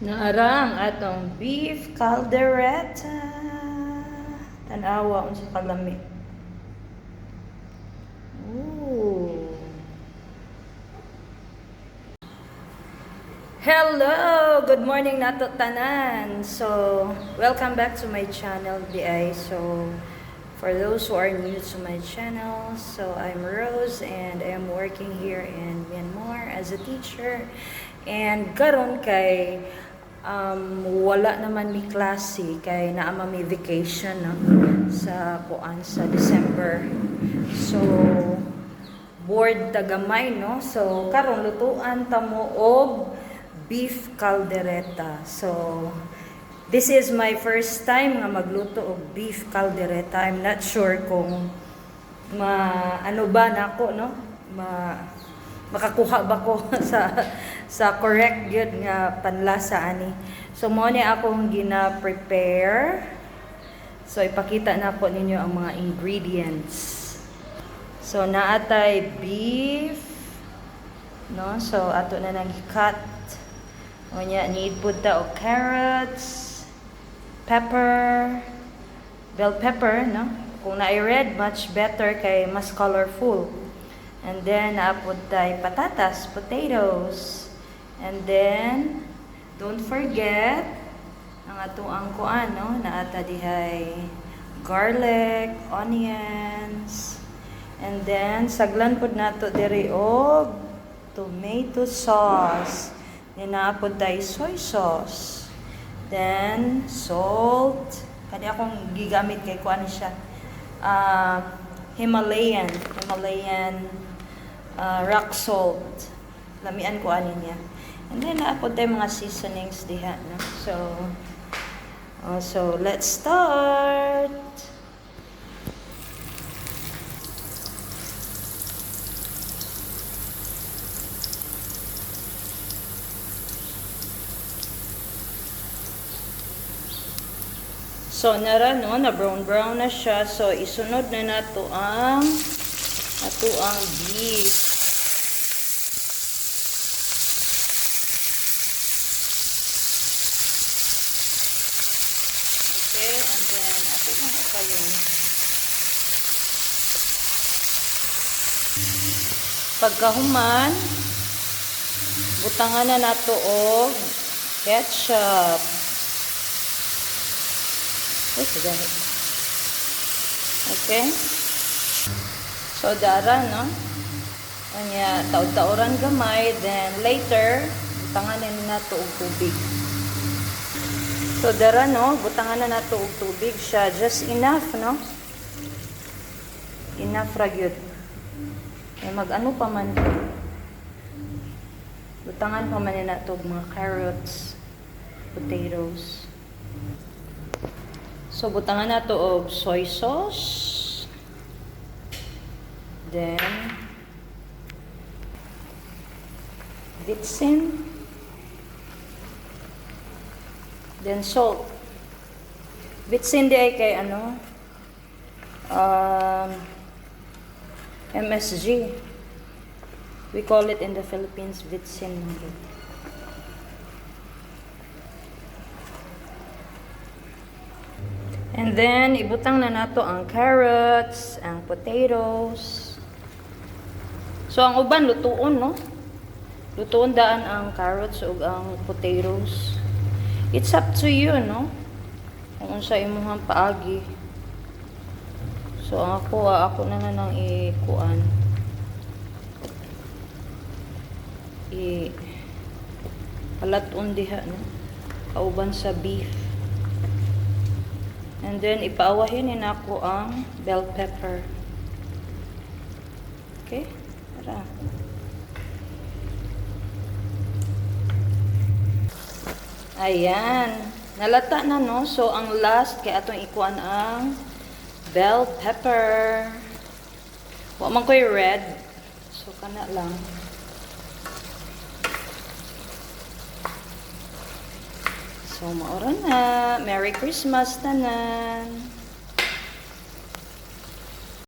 Naarang atong beef caldereta. Tanawa unsa kalami. Ooh. Hello! Good morning nato tanan. So, welcome back to my channel, BI. So, for those who are new to my channel, so I'm Rose and I am working here in Myanmar as a teacher. And karon kay wala naman mi klase kay naama mi vacation no sa December. So board tagamay no. So karon lutuan ta mo og beef caldereta. So this is my first time nga magluto og beef caldereta. I'm not sure kung ano ba nako no. Makakuha ba ko sa correct gyud nga panlasa ani. So mo ni akong gina-prepare. So ipakita na po ninyo ang mga ingredients. So naatay beef no. So ato na nang cut. Unya need pud ta og carrots, pepper, bell pepper no. Kung naay red much better kay mas colorful. And then, naapod tayo patatas, potatoes. And then, don't forget, ang atuang kuan, no? Naata dihay garlic, onions. And then, saglan pod nato diri og tomato sauce. Then, naapod tayo soy sauce. Then, salt. Kani akong gigamit kay kuan siya. Himalayan rock salt. Lamian ko anin niya. And then naapod tayo mga seasonings diha no. So let's start. So nara no, na brown na siya. So isunod na nato ang beef. Okay, and then ato lang yun. Pagkahuman, butangan na nato og ketchup. Okay. So, dara, no? Kanya, taod-taoran gamay. Then, later, butanganin na ito og tubig. So, dara, no? Butangan na ito og tubig siya. Just enough, no? Enough ra gyud. Eh, mag-ano pa man ito. Butangan pa man na ito mga carrots, potatoes. So, butangan na ito og soy sauce. Then, vitsin. Then, salt. Vitsin di ay kay ano? MSG. We call it in the Philippines, vitsin. And then, ibutang na nato ang carrots, ang potatoes. So, ang uban, lutuon, no? Lutuon daan ang carrots ug ang potatoes. It's up to you, no? Kung unsa imong paagi. So, ako na nang ikuan. Palaton diha, no? Kauban sa beef. And then, ipaawahin na ako ang bell pepper. Okay? Tara. Ayan. Nalata na, no? So, ang last, kaya atong ikuan ang bell pepper. Wa man ko'y red. So, kana lang. So, maura na. Merry Christmas tanan.